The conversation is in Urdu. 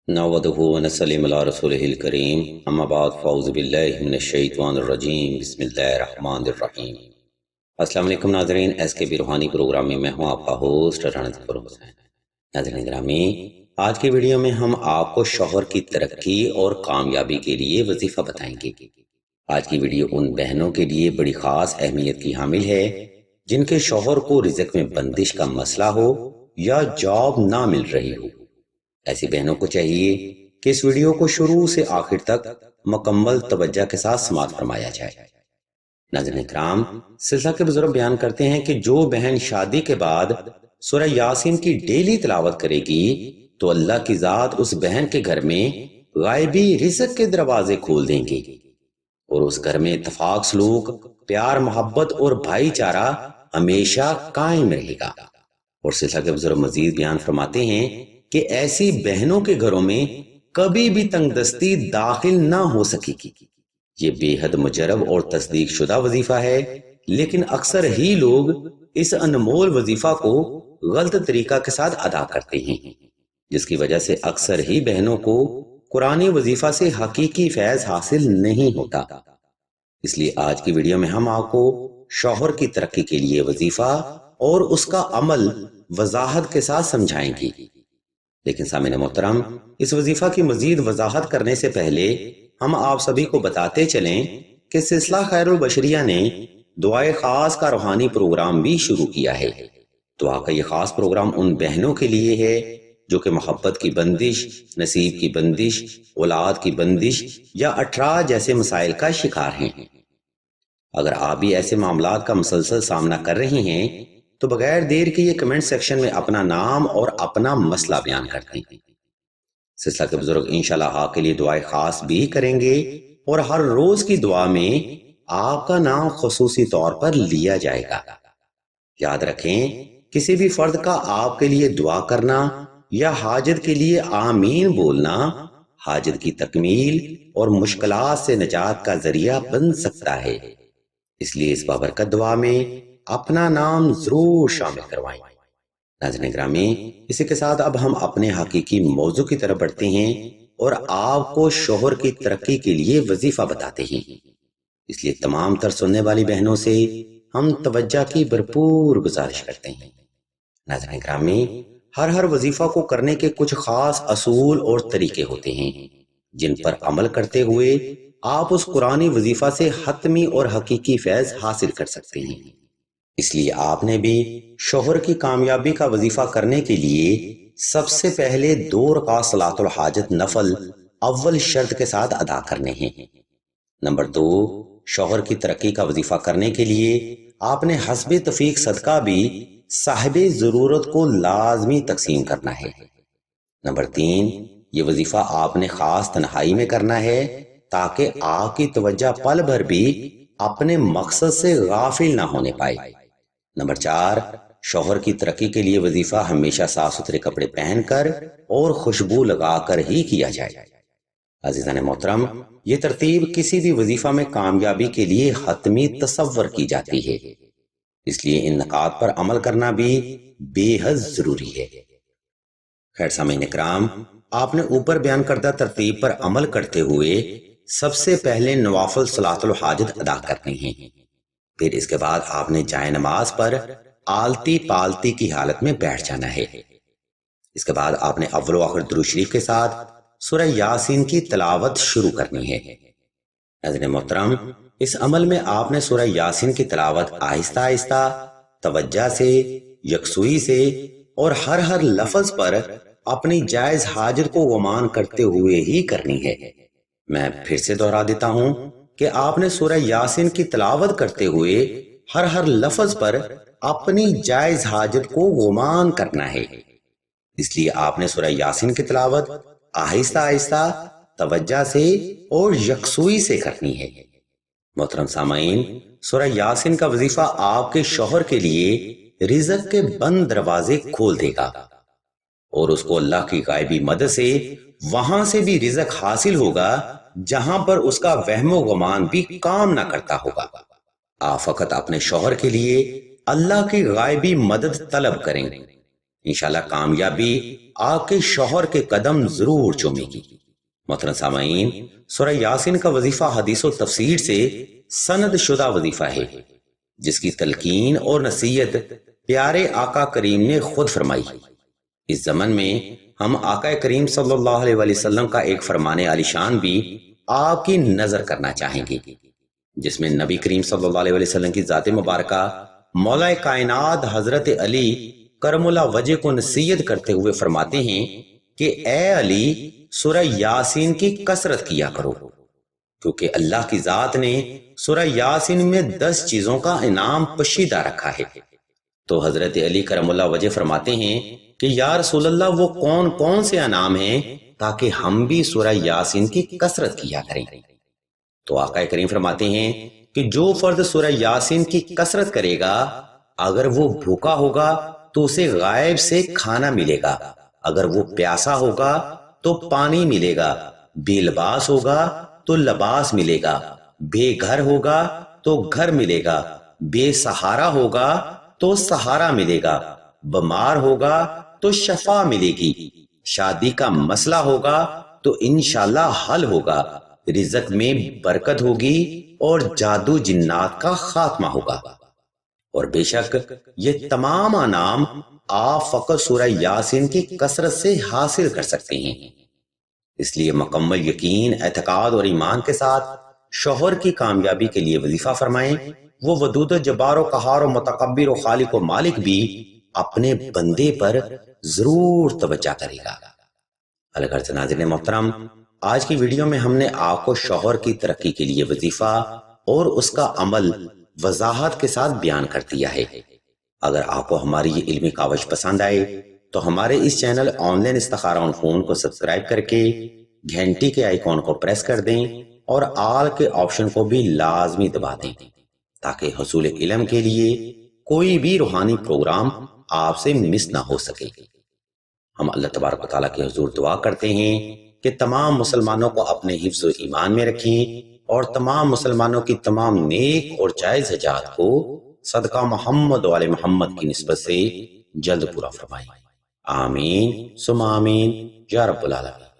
نحمدہ ونصلی علی رسولہ الکریم اما بعد فاعوذ باللہ من الشیطان الرجیم بسم اللہ الرحمن الرحیم۔ السلام علیکم ناظرین، ایس کے بی روحانی پروگرام میں میں ہوں آپ کا ہوسٹ رانا ظفر حسین۔ ناظرین گرامی، آج کی ویڈیو میں ہم آپ کو شوہر کی ترقی اور کامیابی کے لیے وظیفہ بتائیں گے۔ آج کی ویڈیو ان بہنوں کے لیے بڑی خاص اہمیت کی حامل ہے جن کے شوہر کو رزق میں بندش کا مسئلہ ہو یا جاب نہ مل رہی ہو۔ ایسی بہنوں کو چاہیے کہ اس ویڈیو کو شروع سے آخر تک مکمل توجہ کے ساتھ سماعت فرمایا جائے۔ ناظرین اکرام، سلسلہ کے بزرگ بیان کرتے ہیں کہ جو بہن شادی کے بعد سورہ یاسین کی ڈیلی تلاوت کرے گی تو اللہ کی ذات اس بہن کے گھر میں غائبی رزق کے دروازے کھول دیں گے اور اس گھر میں اتفاق سلوک، پیار محبت اور بھائی چارہ ہمیشہ قائم رہے گا۔ اور سلسلہ کے بزرگ مزید بیان فرماتے ہیں کہ ایسی بہنوں کے گھروں میں کبھی بھی تنگ دستی داخل نہ ہو سکے گی۔ یہ بے حد مجرب اور تصدیق شدہ وظیفہ ہے، لیکن اکثر ہی لوگ اس انمول وظیفہ کو غلط طریقہ کے ساتھ ادا کرتے ہیں، جس کی وجہ سے اکثر ہی بہنوں کو قرآنی وظیفہ سے حقیقی فیض حاصل نہیں ہوتا۔ اس لیے آج کی ویڈیو میں ہم آپ کو شوہر کی ترقی کے لیے وظیفہ اور اس کا عمل وضاحت کے ساتھ سمجھائیں گے۔ لیکن سامعین محترم، اس وظیفہ کی مزید وضاحت کرنے سے پہلے ہم آپ سبھی کو بتاتے چلیں کہ سلسلہ خیر البشریہ نے دعائے خاص کا روحانی پروگرام بھی شروع کیا ہے۔ دعا کا یہ خاص پروگرام ان بہنوں کے لیے ہے جو کہ محبت کی بندش، نصیب کی بندش، اولاد کی بندش یا اٹراج جیسے مسائل کا شکار ہیں۔ اگر آپ بھی ایسے معاملات کا مسلسل سامنا کر رہے ہیں تو بغیر دیر کے یہ کمنٹ سیکشن میں اپنا نام اور اپنا مسئلہ بیان کر دیں۔ سلسلہ کے بزرگ انشاءاللہ آپ کے لیے دعائیں خاص بھی کریں گے اور ہر روز کی دعا میں آپ کا نام خصوصی طور پر لیا جائے گا۔ یاد رکھیں، کسی بھی فرد کا آپ کے لیے دعا کرنا یا حاجت کے لیے آمین بولنا حاجت کی تکمیل اور مشکلات سے نجات کا ذریعہ بن سکتا ہے۔ اس لیے اس بابرکت دعا میں اپنا نام ضرور شامل کروائیں۔ ناظرین گرامی، اسی کے ساتھ اب ہم اپنے حقیقی موضوع کی طرف بڑھتے ہیں اور آپ کو شوہر کی ترقی کے لیے وظیفہ بتاتے ہیں۔ اس لیے تمام تر سننے والی بہنوں سے ہم توجہ کی بھرپور گزارش کرتے ہیں۔ ناظرین گرامی، ہر وظیفہ کو کرنے کے کچھ خاص اصول اور طریقے ہوتے ہیں جن پر عمل کرتے ہوئے آپ اس قرآنی وظیفہ سے حتمی اور حقیقی فیض حاصل کر سکتے ہیں۔ اس لیے آپ نے بھی شوہر کی کامیابی کا وظیفہ کرنے کے لیے سب سے پہلے 2 رکعت صلاۃ الحاجت نفل اول شرط کے ساتھ ادا کرنے ہیں۔ نمبر 2، شوہر کی ترقی کا وظیفہ کرنے کے لیے آپ نے حسب توفیق صدقہ بھی صاحب ضرورت کو لازمی تقسیم کرنا ہے۔ نمبر 3، یہ وظیفہ آپ نے خاص تنہائی میں کرنا ہے تاکہ آپ کی توجہ پل بھر بھی اپنے مقصد سے غافل نہ ہونے پائے۔ نمبر 4، شوہر کی ترقی کے لیے وظیفہ ہمیشہ صاف ستھرے کپڑے پہن کر اور خوشبو لگا کر ہی کیا جائے۔ عزیزان محترم، یہ ترتیب کسی بھی وظیفہ میں کامیابی کے لیے حتمی تصور کی جاتی ہے، اس لیے ان نکات پر عمل کرنا بھی بے حد ضروری ہے۔ خیر سامعین اکرام، آپ نے اوپر بیان کردہ ترتیب پر عمل کرتے ہوئے سب سے پہلے نوافل صلاۃ الحاجت ادا کرنی ہیں۔ پھر اس کے بعد آپ نے جائے نماز پر آلتی پالتی کی حالت میں بیٹھ جانا ہے۔ اس کے بعد آپ نے اول و آخر درود شریف کے ساتھ سورہ یاسین کی تلاوت شروع کرنی ہے۔ ناظرین محترم، اس عمل میں آپ نے سورہ یاسین کی تلاوت آہستہ آہستہ، توجہ سے، یکسوئی سے اور ہر لفظ پر اپنی جائز حاجت کو گمان کرتے ہوئے ہی کرنی ہے۔ میں پھر سے دہرا دیتا ہوں کہ آپ نے سورہ یاسین کی تلاوت کرتے ہوئے ہر لفظ پر اپنی جائز حاجت کو گمان کرنا ہے۔ اس لیے آپ نے سورہ یاسین کی تلاوت آہستہ آہستہ، توجہ سے اور یکسوئی سے کرنی ہے۔ محترم سامعین، سورہ یاسین کا وظیفہ آپ کے شوہر کے لیے رزق کے بند دروازے کھول دے گا اور اس کو اللہ کی غائبی مدد سے وہاں سے بھی رزق حاصل ہوگا جہاں پر اس کا وہم و گمان بھی کام نہ کرتا ہوگا۔ آپ فقط اپنے شوہر کے لیے اللہ کی غائبی مدد طلب کریں انشاءاللہ کامیابی آپ کے شوہر کے قدم ضرور چومے گی۔ محترم سامعین، سورہ یاسین کا وظیفہ حدیث و تفسیر سے سند شدہ وظیفہ ہے، جس کی تلقین اور نصیحت پیارے آقا کریم نے خود فرمائی۔ اس زمن میں ہم آقا کریم صلی اللہ علیہ وسلم کا ایک فرمان عالی شان بھی آپ کی نظر کرنا چاہیں گے، جس میں نبی کریم صلی اللہ علیہ وسلم کی ذات مبارکہ مولا کائنات حضرت علی کرم اللہ وجہ کو نصیحت کرتے ہوئے فرماتے ہیں کہ اے علی، سورہ یاسین کی کثرت کیا کرو، کیونکہ اللہ کی ذات نے سورہ یاسین میں 10 چیزوں کا انعام پشیدہ رکھا ہے۔ تو حضرت علی کرم اللہ وجہ فرماتے ہیں کہ یا رسول اللہ، وہ کون کون سے انعام ہیں تاکہ ہم بھی سورہ یاسین کی کثرت کیا کریں؟ تو آقا کریم فرماتے ہیں کہ جو فرد سورہ یاسین کی کثرت کرے گا، اگر وہ بھوکا ہوگا تو اسے غائب سے کھانا ملے گا، اگر وہ پیاسا ہوگا تو پانی ملے گا، بے لباس ہوگا تو لباس ملے گا، بے گھر ہوگا تو گھر ملے گا، بے سہارا ہوگا تو سہارا ملے گا، بیمار ہوگا تو شفا ملے گی، شادی کا مسئلہ ہوگا تو انشاءاللہ حل ہوگا، رزق میں برکت ہوگی اور جادو جنات کا خاتمہ ہوگا۔ اور بے شک یہ تمام انعام آپ فقط سورہ یاسین کی کثرت سے حاصل کر سکتے ہیں۔ اس لیے مکمل یقین، اعتقاد اور ایمان کے ساتھ شوہر کی کامیابی کے لیے وظیفہ فرمائیں۔ وہ ودود و جبار و قہار و متکبر و خالق و مالک بھی اپنے بندے پر ضرور توجہ کرے گا۔ الغرض ناظرین محترم، آج کی ویڈیو میں ہم نے آپ کو شوہر کی ترقی کے لیے وظیفہ اور اس کا عمل وضاحت کے ساتھ بیان کر دیا ہے۔ اگر آپ کو ہماری یہ علمی کاوش پسند آئے تو ہمارے اس چینل آن لائن استخارہ آن فون کو سبسکرائب کر کے گھنٹی کے آئیکن کو پریس کر دیں اور آل کے آپشن کو بھی لازمی دبا دیں، تاکہ حصول علم کے لیے کوئی بھی روحانی پروگرام آپ سے مس نہ ہو سکے۔ ہم اللہ تبارک و تعالیٰ کے حضور دعا کرتے ہیں کہ تمام مسلمانوں کو اپنے حفظ و ایمان میں رکھیں اور تمام مسلمانوں کی تمام نیک اور جائز حاجات کو صدقہ محمد و آل محمد کی نسبت سے جلد پورا فرمائیں۔ آمین ثم آمین یا رب العالمین۔